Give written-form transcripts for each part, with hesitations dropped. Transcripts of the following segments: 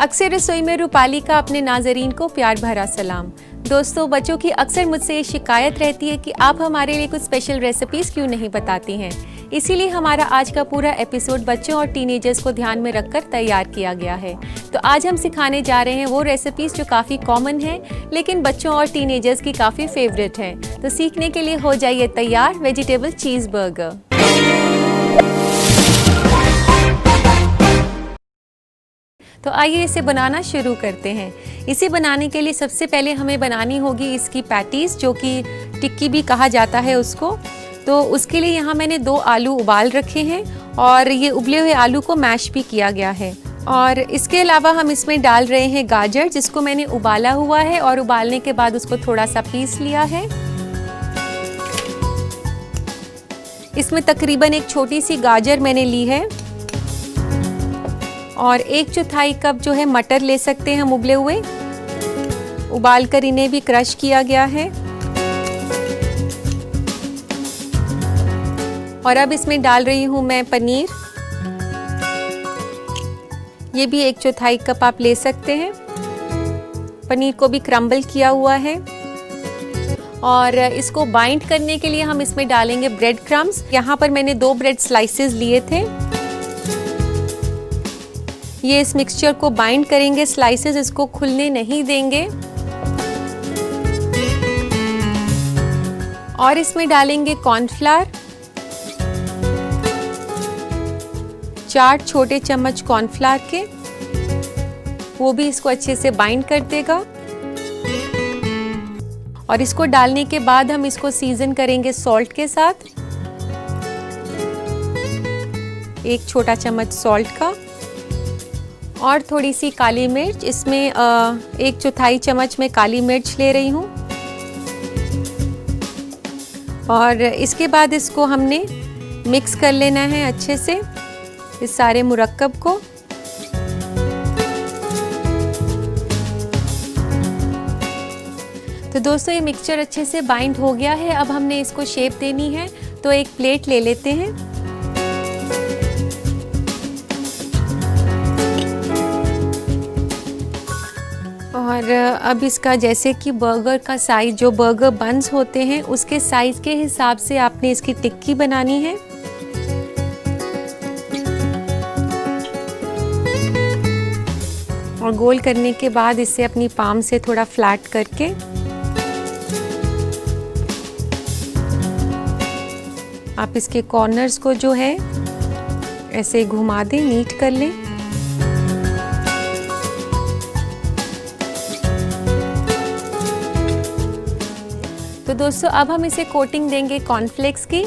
अक्सर रसोई में रूपाली का अपने नाजरीन को प्यार भरा सलाम। दोस्तों, बच्चों की अक्सर मुझसे ये शिकायत रहती है कि आप हमारे लिए कुछ स्पेशल रेसिपीज़ क्यों नहीं बताती हैं। इसीलिए हमारा आज का पूरा एपिसोड बच्चों और टीनेजर्स को ध्यान में रखकर तैयार किया गया है। तो आज हम सिखाने जा रहे हैं वो रेसिपीज़ जो काफ़ी कॉमन हैं लेकिन बच्चों और टीनेजर्स की काफ़ी फेवरेट हैं। तो सीखने के लिए हो जाइए तैयार वेजिटेबल चीज़ बर्गर। तो आइए इसे बनाना शुरू करते हैं। इसे बनाने के लिए सबसे पहले हमें बनानी होगी इसकी पैटीज़, जो कि टिक्की भी कहा जाता है उसको। तो उसके लिए यहाँ मैंने 2 आलू उबाल रखे हैं और ये उबले हुए आलू को मैश भी किया गया है। और इसके अलावा हम इसमें डाल रहे हैं गाजर, जिसको मैंने उबाला हुआ है और उबालने के बाद उसको थोड़ा सा पीस लिया है। इसमें तकरीबन एक छोटी सी गाजर मैंने ली है और 1/4 कप जो है मटर ले सकते हैं हम उबले हुए। उबाल कर इन्हें भी क्रश किया गया है। और अब इसमें डाल रही हूँ मैं पनीर। ये भी 1/4 कप आप ले सकते हैं। पनीर को भी क्रम्बल किया हुआ है। और इसको बाइंड करने के लिए हम इसमें डालेंगे ब्रेड क्रम्स। यहाँ पर मैंने 2 ब्रेड स्लाइसेस लिए थे। ये इस मिक्सचर को बाइंड करेंगे, स्लाइसेस इसको खुलने नहीं देंगे। और इसमें डालेंगे कॉर्नफ्लावर, 4 छोटे चम्मच कॉर्नफ्लावर के, वो भी इसको अच्छे से बाइंड कर देगा। और इसको डालने के बाद हम इसको सीजन करेंगे सॉल्ट के साथ, 1 छोटा चम्मच सॉल्ट का। और थोड़ी सी काली मिर्च, इसमें 1/4 चम्मच में काली मिर्च ले रही हूँ। और इसके बाद इसको हमने मिक्स कर लेना है अच्छे से इस सारे मुरक्कब को। तो दोस्तों, ये मिक्सचर अच्छे से बाइंड हो गया है। अब हमने इसको शेप देनी है, तो एक प्लेट ले लेते हैं। और अब इसका जैसे कि बर्गर का साइज, जो बर्गर बन्स होते हैं उसके साइज के हिसाब से आपने इसकी टिक्की बनानी है। और गोल करने के बाद इसे अपनी पाम से थोड़ा फ्लैट करके आप इसके कॉर्नर्स को जो है ऐसे घुमा दें, नीट कर लें। तो दोस्तों, अब हम इसे कोटिंग देंगे कॉर्नफ्लेक्स की।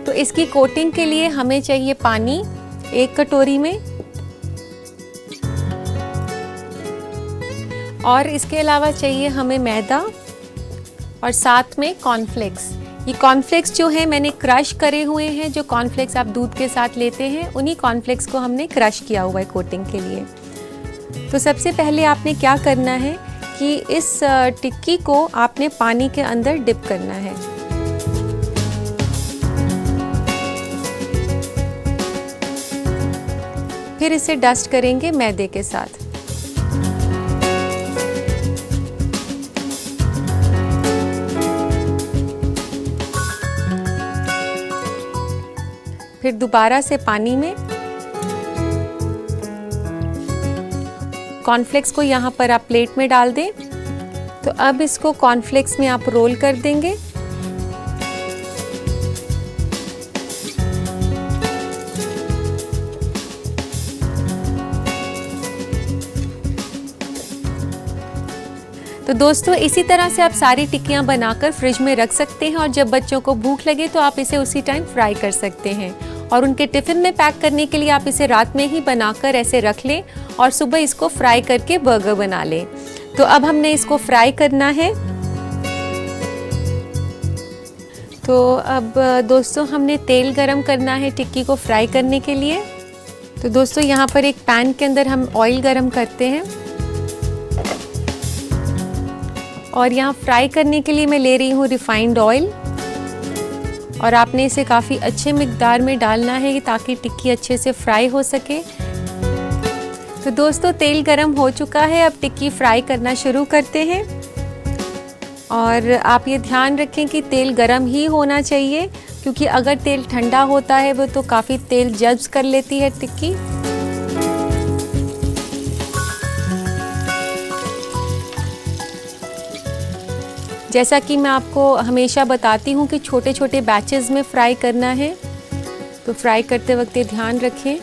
तो इसकी कोटिंग के लिए हमें चाहिए पानी 1 कटोरी में, और इसके अलावा चाहिए हमें मैदा और साथ में कॉर्नफ्लेक्स। ये कॉर्नफ्लेक्स जो है मैंने क्रश करे हुए हैं। जो कॉर्नफ्लेक्स आप दूध के साथ लेते हैं, उन्हीं कॉर्नफ्लेक्स को हमने क्रश किया हुआ है कोटिंग के लिए। तो सबसे पहले आपने क्या करना है कि इस टिक्की को आपने पानी के अंदर डिप करना है। फिर इसे डस्ट करेंगे मैदे के साथ। फिर दोबारा से पानी में कॉर्नफ्लेक्स को यहाँ पर आप प्लेट में डाल दें। तो अब इसको कॉर्नफ्लेक्स में आप रोल कर देंगे। तो दोस्तों, इसी तरह से आप सारी टिक्कियाँ बनाकर फ्रिज में रख सकते हैं और जब बच्चों को भूख लगे तो आप इसे उसी टाइम फ्राई कर सकते हैं। और उनके टिफ़िन में पैक करने के लिए आप इसे रात में ही बनाकर ऐसे रख लें और सुबह इसको फ्राई करके बर्गर बना लें। तो अब हमने इसको फ्राई करना है। तो अब दोस्तों, हमने तेल गरम करना है टिक्की को फ्राई करने के लिए। तो दोस्तों, यहाँ पर एक पैन के अंदर हम ऑयल गरम करते हैं और यहाँ फ्राई करने के लिए मैं ले रही हूँ रिफाइंड ऑयल। और आपने इसे काफ़ी अच्छे मिकदार में डालना है ताकि टिक्की अच्छे से फ्राई हो सके। तो दोस्तों तेल गरम हो चुका है, अब टिक्की फ्राई करना शुरू करते हैं। और आप ये ध्यान रखें कि तेल गरम ही होना चाहिए, क्योंकि अगर तेल ठंडा होता है वो तो काफ़ी तेल जज्ब कर लेती है टिक्की। जैसा कि मैं आपको हमेशा बताती हूँ कि छोटे छोटे बैचेस में फ्राई करना है, तो फ्राई करते वक्त ये ध्यान रखें।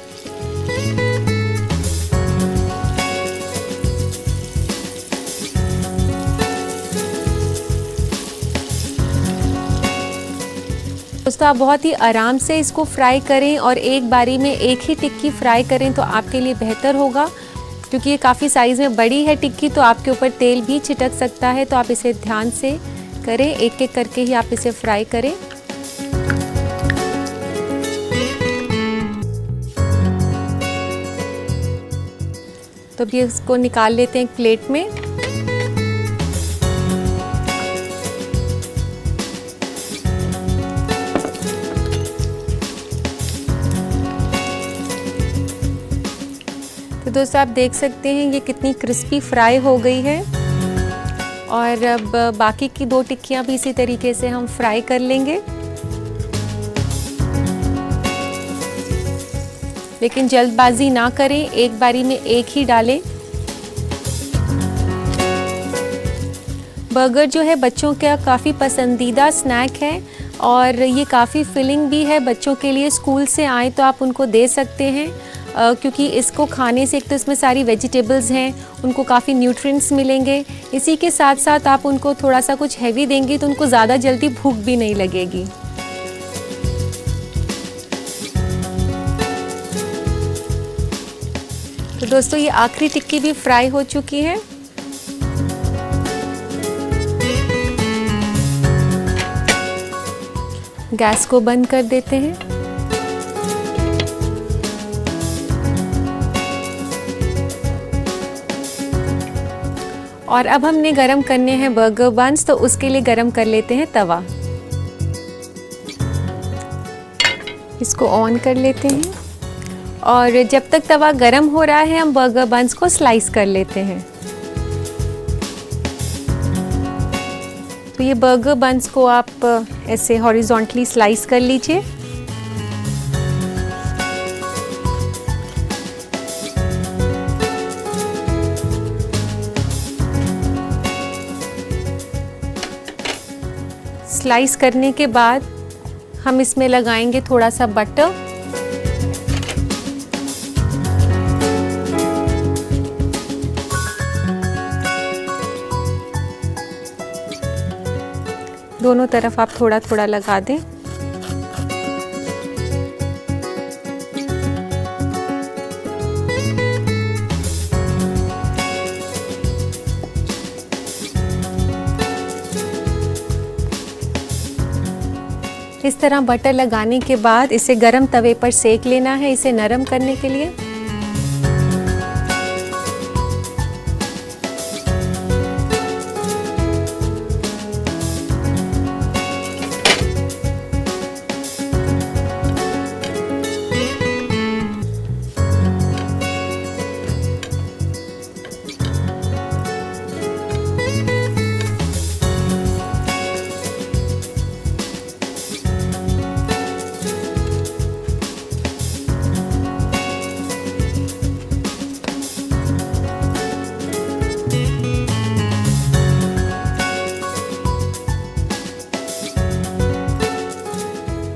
दोस्तों आप बहुत ही आराम से इसको फ्राई करें और एक बारी में एक ही टिक्की फ्राई करें तो आपके लिए बेहतर होगा, क्योंकि ये काफ़ी साइज़ में बड़ी है टिक्की, तो आपके ऊपर तेल भी छिटक सकता है। तो आप इसे ध्यान से करें, एक एक करके ही आप इसे फ्राई करें। तो अब ये इसको निकाल लेते हैं एक प्लेट में। तो दोस्तों आप देख सकते हैं ये कितनी क्रिस्पी फ्राई हो गई है। और अब बाकी की 2 टिक्कियाँ भी इसी तरीके से हम फ्राई कर लेंगे, लेकिन जल्दबाजी ना करें, एक बारी में एक ही डालें। बर्गर जो है बच्चों का काफ़ी पसंदीदा स्नैक है और ये काफ़ी फिलिंग भी है। बच्चों के लिए स्कूल से आए तो आप उनको दे सकते हैं, क्योंकि इसको खाने से एक तो इसमें सारी वेजिटेबल्स हैं, उनको काफ़ी न्यूट्रिएंट्स मिलेंगे। इसी के साथ साथ आप उनको थोड़ा सा कुछ हैवी देंगे तो उनको ज़्यादा जल्दी भूख भी नहीं लगेगी। तो दोस्तों ये आखिरी टिक्की भी फ्राई हो चुकी है। गैस को बंद कर देते हैं। और अब हमने गरम करने हैं बर्गर बन्स, तो उसके लिए गरम कर लेते हैं तवा। इसको ऑन कर लेते हैं और जब तक तवा गरम हो रहा है हम बर्गर बन्स को स्लाइस कर लेते हैं। तो ये बर्गर बन्स को आप ऐसे हॉरिजॉन्टली स्लाइस कर लीजिए। स्लाइस करने के बाद हम इसमें लगाएंगे थोड़ा सा बटर। दोनों तरफ आप थोड़ा थोड़ा लगा दें। इस तरह बटर लगाने के बाद इसे गरम तवे पर सेक लेना है, इसे नरम करने के लिए।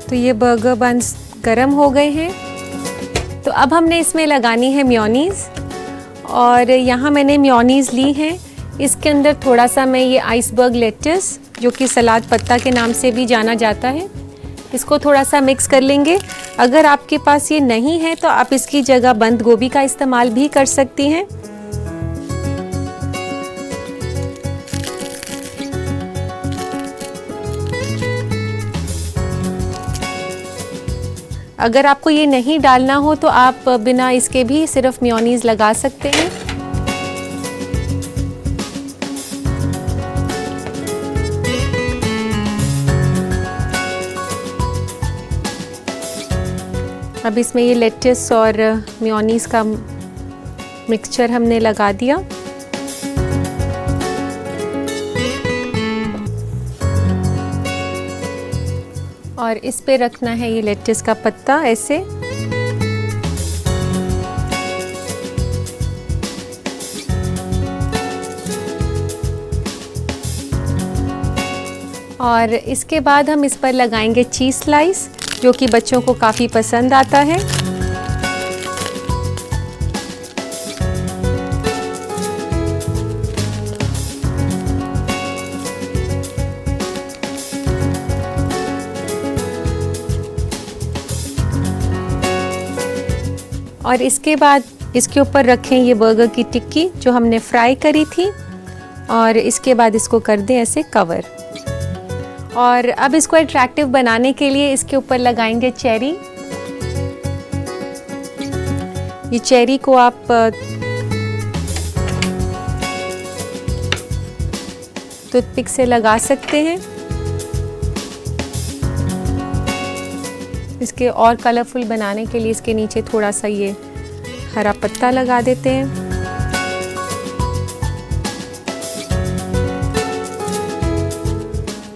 तो ये बर्गर बन्स गरम हो गए हैं। तो अब हमने इसमें लगानी है मेयोनीज़, और यहाँ मैंने मेयोनीज़ ली है। इसके अंदर थोड़ा सा मैं ये आइसबर्ग लेट्स, जो कि सलाद पत्ता के नाम से भी जाना जाता है, इसको थोड़ा सा मिक्स कर लेंगे। अगर आपके पास ये नहीं है तो आप इसकी जगह बंद गोभी का इस्तेमाल भी कर सकती हैं। अगर आपको ये नहीं डालना हो तो आप बिना इसके भी सिर्फ मेयोनीज़ लगा सकते हैं। अब इसमें ये लेट्स और मेयोनीज़ का मिक्सचर हमने लगा दिया। और इस पे रखना है ये लेट्स का पत्ता ऐसे। और इसके बाद हम इस पर लगाएंगे चीज़ स्लाइस, जो कि बच्चों को काफ़ी पसंद आता है। और इसके बाद इसके ऊपर रखें ये बर्गर की टिक्की जो हमने फ्राई करी थी, और इसके बाद इसको कर दें ऐसे कवर। और अब इसको अट्रैक्टिव बनाने के लिए इसके ऊपर लगाएंगे चेरी। ये चेरी को आप टूथपिक से लगा सकते हैं। इसके और कलरफुल बनाने के लिए इसके नीचे थोड़ा सा ये हरा पत्ता लगा देते हैं।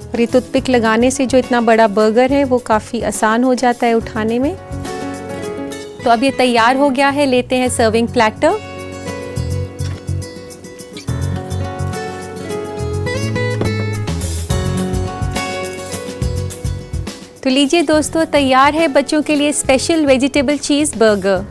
और ये टूथपिक लगाने से जो इतना बड़ा बर्गर है वो काफ़ी आसान हो जाता है उठाने में। तो अब ये तैयार हो गया है, लेते हैं सर्विंग प्लेटर। तो लीजिए दोस्तों, तैयार है बच्चों के लिए स्पेशल वेजिटेबल चीज़ बर्गर।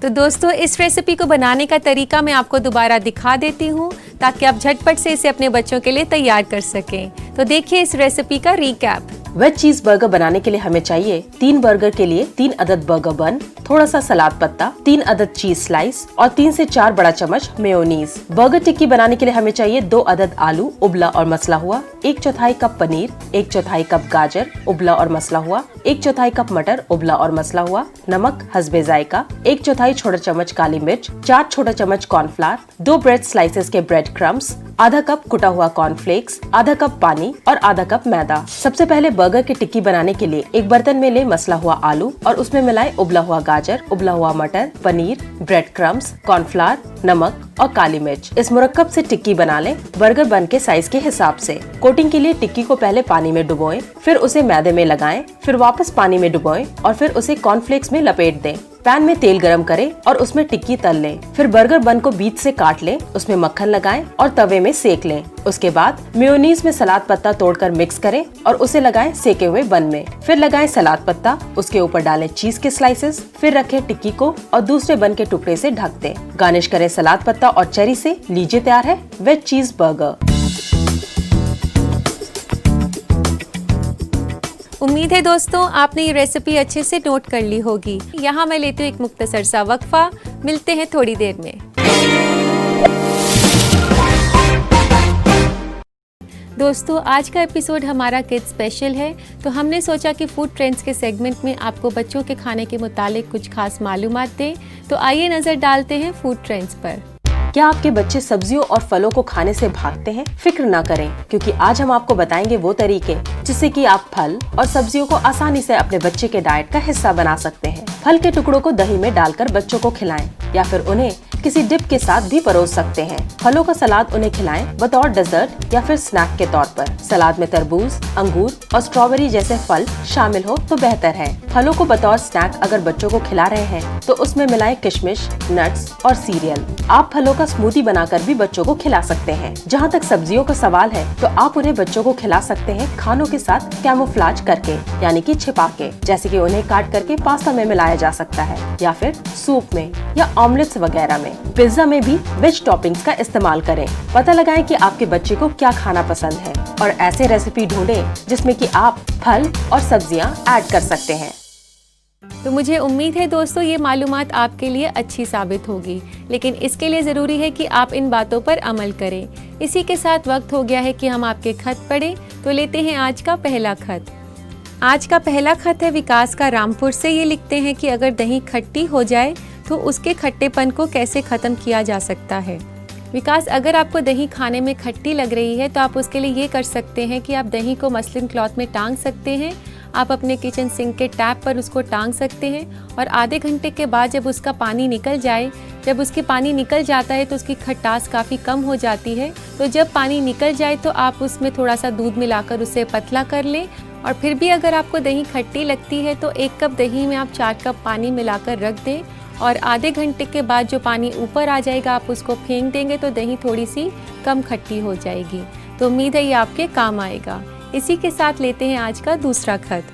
तो दोस्तों, इस रेसिपी को बनाने का तरीका मैं आपको दोबारा दिखा देती हूँ ताकि आप झटपट से इसे अपने बच्चों के लिए तैयार कर सकें। तो देखिए इस रेसिपी का रिकैप। वेज चीज बर्गर बनाने के लिए हमें चाहिए 3 बर्गर के लिए 3 अदद बर्गर बन, थोड़ा सा सलाद पत्ता, 3 अदद चीज स्लाइस और 3 से 4 बड़ा चम्मच मेयोनीज। बर्गर टिक्की बनाने के लिए हमें चाहिए 2 अदद आलू उबला और मसला हुआ, 1/4 कप पनीर, 1/4 कप गाजर उबला और मसला हुआ, 1/4 कप मटर उबला और मसला हुआ, नमक हस्बे जायका, 1/4 छोटा चम्मच काली मिर्च, 4 छोटा चम्मच कॉर्नफ्लावर, 2 ब्रेड स्लाइसेस के ब्रेड क्रम्स, आधा कप कुटा हुआ कॉर्नफ्लेक्स, आधा कप पानी और आधा कप मैदा। सबसे पहले बर्गर की टिक्की बनाने के लिए एक बर्तन में ले मसला हुआ आलू और उसमें मिलाए उबला हुआ गाजर, उबला हुआ मटर, पनीर, ब्रेड क्रम्स, कॉर्नफ्लावर, नमक और काली मिर्च। इस मुरक्कब से टिक्की बना लें बर्गर बन के साइज के हिसाब से। कोटिंग के लिए टिक्की को पहले पानी में डुबोएं, फिर उसे मैदे में लगाएं, फिर वापस पानी में डुबोएं और फिर उसे कॉर्नफ्लेक्स में लपेट दें। पैन में तेल गरम करें और उसमें टिक्की तल लें। फिर बर्गर बन को बीच से काट लें, उसमें मक्खन लगाएं और तवे में सेक लें। उसके बाद मेयोनीज में सलाद पत्ता तोड़कर मिक्स करें और उसे लगाएं सेके हुए बन में। फिर लगाएं सलाद पत्ता, उसके ऊपर डालें चीज के स्लाइसेस, फिर रखें टिक्की को और दूसरे बन के टुकड़े से ढक दें। गार्निश करें सलाद पत्ता और चेरी से। लीजिए तैयार है वेज चीज बर्गर। उम्मीद है दोस्तों आपने ये रेसिपी अच्छे से नोट कर ली होगी। यहाँ मैं लेती हूँ एक मुख्तसर सा वक्फा। मिलते हैं थोड़ी देर में। दोस्तों, आज का एपिसोड हमारा किड्स स्पेशल है, तो हमने सोचा कि फूड ट्रेंड्स के सेगमेंट में आपको बच्चों के खाने के मुतालिक कुछ खास मालूमात दें। तो आइए नजर डालते हैं फूड ट्रेंड्स पर। क्या आपके बच्चे सब्जियों और फलों को खाने से भागते हैं? फिक्र ना करें, क्योंकि आज हम आपको बताएंगे वो तरीके जिससे कि आप फल और सब्जियों को आसानी से अपने बच्चे के डाइट का हिस्सा बना सकते हैं। फल के टुकड़ों को दही में डालकर बच्चों को खिलाएं या फिर उन्हें किसी डिप के साथ भी परोस सकते हैं। फलों का सलाद उन्हें खिलाएं बतौर डेजर्ट या फिर स्नैक के तौर पर। सलाद में तरबूज, अंगूर और स्ट्रॉबेरी जैसे फल शामिल हो तो बेहतर है। फलों को बतौर स्नैक अगर बच्चों को खिला रहे हैं तो उसमें मिलाएं किशमिश, नट्स और सीरियल। आप फलों का स्मूदी बनाकर भी बच्चों को खिला सकते हैं। जहाँ तक सब्जियों का सवाल है तो आप उन्हें बच्चों को खिला सकते हैं खानों के साथ कैमोफ्लेज करके, यानी कि छिपा के, जैसे कि उन्हें काट करके पास्ता में मिलाया जा सकता है या फिर सूप में या ऑमलेट्स वगैरह में। पिज्जा में भी वेज टॉपिंग्स का इस्तेमाल करें। पता लगाएं कि आपके बच्चे को क्या खाना पसंद है और ऐसे रेसिपी ढूंढें जिसमें कि आप फल और सब्जियां ऐड कर सकते हैं। तो मुझे उम्मीद है दोस्तों ये मालूमात आपके लिए अच्छी साबित होगी, लेकिन इसके लिए ज़रूरी है कि आप इन बातों पर अमल करें। इसी के साथ वक्त हो गया है कि हम आपके खत पढ़ें। तो लेते हैं आज का पहला खत। आज का पहला खत है विकास का रामपुर से। ये लिखते हैं कि अगर दही खट्टी हो जाए तो उसके खट्टेपन को कैसे ख़त्म किया जा सकता है। विकास, अगर आपको दही खाने में खट्टी लग रही है तो आप उसके लिए ये कर सकते हैं कि आप दही को मसलिन क्लॉथ में टांग सकते हैं आप अपने किचन सिंक के टैप पर उसको टांग सकते हैं और आधे घंटे के बाद जब उसका पानी निकल जाए, जब उसकी पानी निकल जाता है तो उसकी खटास काफ़ी कम हो जाती है। तो जब पानी निकल जाए तो आप उसमें थोड़ा सा दूध मिलाकर उसे पतला कर लें। और फिर भी अगर आपको दही खट्टी लगती है तो 1 कप दही में आप 4 कप पानी मिलाकर रख दें और आधे घंटे के बाद जो पानी ऊपर आ जाएगा आप उसको फेंक देंगे तो दही थोड़ी सी कम खट्टी हो जाएगी। तो उम्मीद है ये आपके काम आएगा। इसी के साथ लेते हैं आज का दूसरा खत।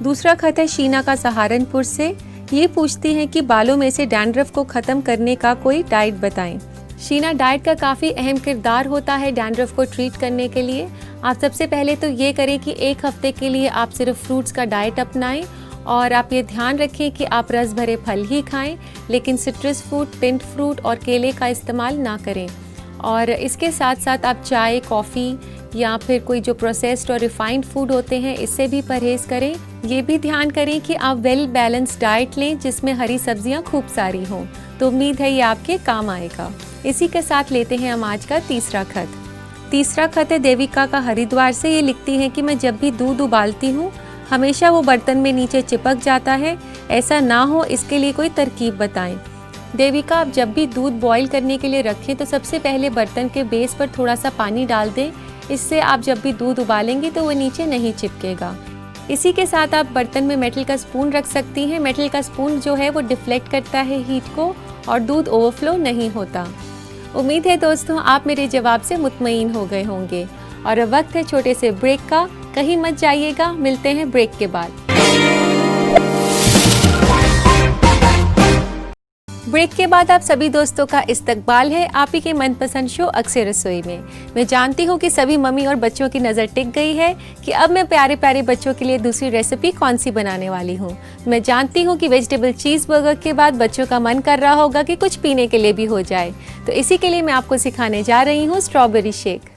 दूसरा खत है शीना का सहारनपुर से। ये पूछती हैं कि बालों में से डैंड्रफ को ख़त्म करने का कोई डाइट बताएं। शीना, डाइट का काफ़ी अहम किरदार होता है डैंड्रफ को ट्रीट करने के लिए। आप सबसे पहले तो ये करें कि 1 हफ्ते के लिए आप सिर्फ फ्रूट्स का डाइट अपनाएं और आप ये ध्यान रखें कि आप रस भरे फल ही खाएं, लेकिन सिट्रस फ्रूट, पिंट फ्रूट और केले का इस्तेमाल ना करें। और इसके साथ साथ आप चाय, कॉफ़ी या फिर कोई जो प्रोसेस्ड और रिफाइंड फूड होते हैं इससे भी परहेज़ करें। ये भी ध्यान करें कि आप वेल बैलेंस डाइट लें जिसमें हरी सब्जियां खूब सारी हों। तो उम्मीद है ये आपके काम आएगा। इसी के साथ लेते हैं हम आज का तीसरा खत। तीसरा खत है देविका का हरिद्वार से। ये लिखती हैं कि मैं जब भी दूध उबालती हूँ हमेशा वो बर्तन में नीचे चिपक जाता है, ऐसा ना हो इसके लिए कोई तरकीब बताएं। देविका, आप जब भी दूध बॉईल करने के लिए रखें तो सबसे पहले बर्तन के बेस पर थोड़ा सा पानी डाल दें। इससे आप जब भी दूध उबालेंगे तो वो नीचे नहीं चिपकेगा। इसी के साथ आप बर्तन में मेटल का स्पून रख सकती हैं। मेटल का स्पून जो है वो डिफ्लेक्ट करता है हीट को और दूध ओवरफ्लो नहीं होता। उम्मीद है दोस्तों आप मेरे जवाब से मुतमईन हो गए होंगे। और अब वक्त है छोटे से ब्रेक का। कहीं मत जाइएगा, मिलते हैं ब्रेक के बाद। ब्रेक के बाद आप सभी दोस्तों का इस्तकबाल है आप ही के मनपसंद शो अक्सर रसोई में। मैं जानती हूँ कि सभी मम्मी और बच्चों की नज़र टिक गई है कि अब मैं प्यारे प्यारे बच्चों के लिए दूसरी रेसिपी कौन सी बनाने वाली हूँ। मैं जानती हूँ कि वेजिटेबल चीज़ बर्गर के बाद बच्चों का मन कर रहा होगा कि कुछ पीने के लिए भी हो जाए। तो इसी के लिए मैं आपको सिखाने जा रही हूँ strawberry shake.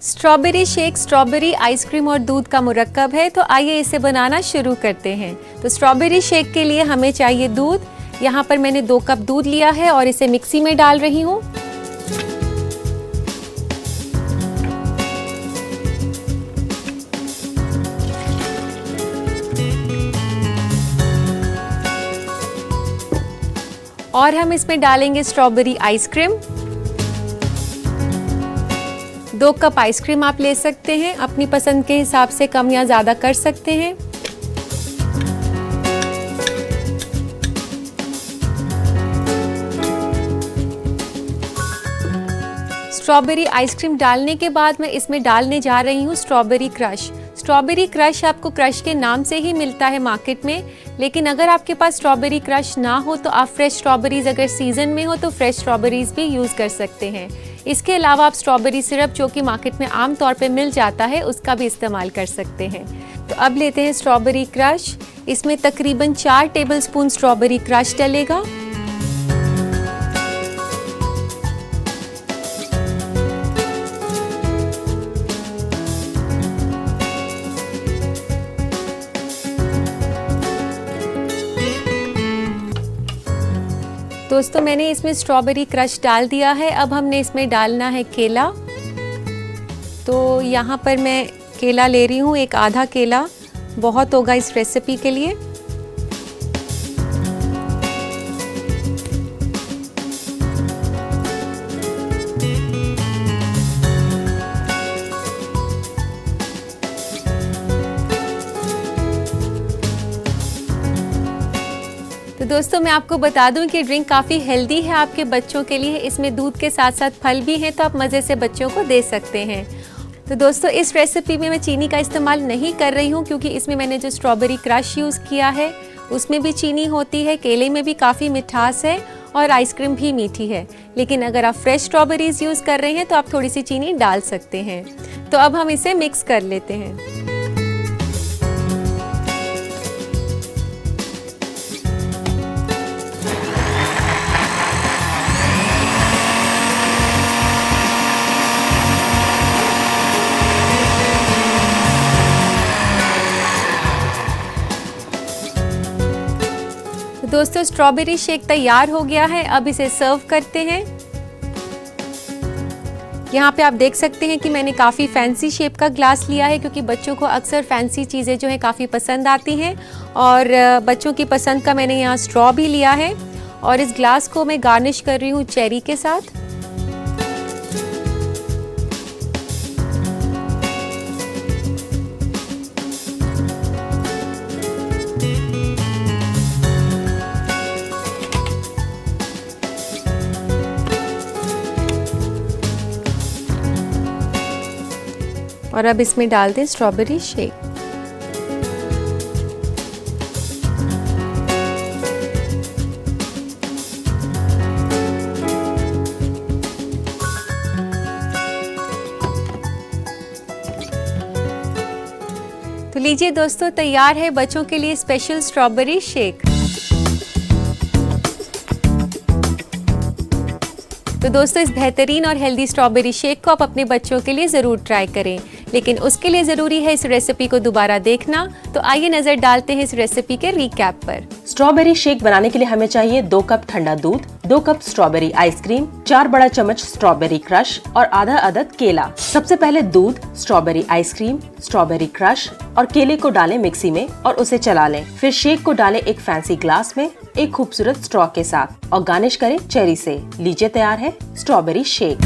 Strawberry shake strawberry ice cream और दूध का मुरक्कब है। तो आइए इसे बनाना शुरू करते हैं। तो स्ट्रॉबेरी शेक के लिए हमें चाहिए दूध। यहाँ पर मैंने 2 कप दूध लिया है और इसे मिक्सी में डाल रही हूँ। और हम इसमें डालेंगे स्ट्रॉबेरी आइसक्रीम। 2 कप आइसक्रीम आप ले सकते हैं, अपनी पसंद के हिसाब से कम या ज़्यादा कर सकते हैं। स्ट्रॉबेरी आइसक्रीम डालने के बाद मैं इसमें डालने जा रही हूँ स्ट्रॉबेरी क्रश। स्ट्रॉबेरी क्रश आपको क्रश के नाम से ही मिलता है मार्केट में, लेकिन अगर आपके पास स्ट्रॉबेरी क्रश ना हो तो आप फ्रेश स्ट्रॉबेरीज अगर सीजन में हो तो फ्रेश स्ट्रॉबेरीज भी यूज़ कर सकते हैं। इसके अलावा आप स्ट्रॉबेरी सिरप जो कि मार्केट में आम तौर पे मिल जाता है उसका भी इस्तेमाल कर सकते हैं। तो अब लेते हैं स्ट्रॉबेरी क्रश। इसमें तकरीबन 4 टेबलस्पून स्ट्रॉबेरी क्रश डलेगा। दोस्तों मैंने इसमें स्ट्रॉबेरी क्रश डाल दिया है। अब हमने इसमें डालना है केला। तो यहाँ पर मैं केला ले रही हूँ, एक आधा केला बहुत होगा इस रेसिपी के लिए। तो दोस्तों मैं आपको बता दूं कि ड्रिंक काफ़ी हेल्दी है आपके बच्चों के लिए। इसमें दूध के साथ साथ फल भी हैं तो आप मज़े से बच्चों को दे सकते हैं। तो दोस्तों इस रेसिपी में मैं चीनी का इस्तेमाल नहीं कर रही हूँ क्योंकि इसमें मैंने जो स्ट्रॉबेरी क्रश यूज़ किया है उसमें भी चीनी होती है, केले में भी काफ़ी मिठास है और आइसक्रीम भी मीठी है। लेकिन अगर आप फ्रेश स्ट्रॉबेरीज यूज़ कर रहे हैं तो आप थोड़ी सी चीनी डाल सकते हैं। तो अब हम इसे मिक्स कर लेते हैं। दोस्तों स्ट्रॉबेरी शेक तैयार हो गया है। अब इसे सर्व करते हैं। यहाँ पे आप देख सकते हैं कि मैंने काफ़ी फैंसी शेप का ग्लास लिया है, क्योंकि बच्चों को अक्सर फैंसी चीज़ें जो हैं काफ़ी पसंद आती हैं। और बच्चों की पसंद का मैंने यहाँ स्ट्रॉ भी लिया है और इस ग्लास को मैं गार्निश कर रही हूँ चेरी के साथ। और अब इसमें डाल दें स्ट्रॉबेरी शेक। तो लीजिए दोस्तों, तैयार है बच्चों के लिए स्पेशल स्ट्रॉबेरी शेक। तो दोस्तों, इस बेहतरीन और हेल्दी स्ट्रॉबेरी शेक को आप अपने बच्चों के लिए ज़रूर ट्राई करें, लेकिन उसके लिए ज़रूरी है इस रेसिपी को दोबारा देखना। तो आइए नज़र डालते हैं इस रेसिपी के रिकैप पर। स्ट्रॉबेरी शेक बनाने के लिए हमें चाहिए 2 कप ठंडा दूध, 2 कप स्ट्रॉबेरी आइसक्रीम, 4 बड़ा चम्मच स्ट्रॉबेरी क्रश और आधा अदद केला। सबसे पहले दूध, स्ट्रॉबेरी आइसक्रीम, स्ट्रॉबेरी क्रश और केले को डालें मिक्सी में और उसे चला लें। फिर शेक को डालें एक फैंसी ग्लास में एक खूबसूरत स्ट्रॉ के साथ और गार्निश करें चेरी से। लीजिए, तैयार है स्ट्रॉबेरी शेक।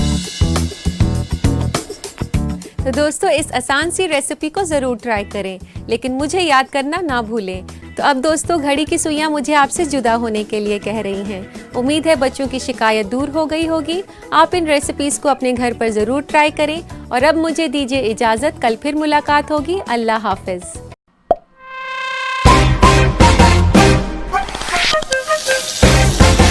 तो दोस्तों, इस आसान सी रेसिपी को ज़रूर ट्राई करें, लेकिन मुझे याद करना ना भूलें। तो अब दोस्तों, घड़ी की सुइयां मुझे आपसे जुदा होने के लिए कह रही हैं। उम्मीद है बच्चों की शिकायत दूर हो गई होगी। आप इन रेसिपीज़ को अपने घर पर ज़रूर ट्राई करें। और अब मुझे दीजिए इजाज़त, कल फिर मुलाकात होगी। अल्लाह हाफिज़।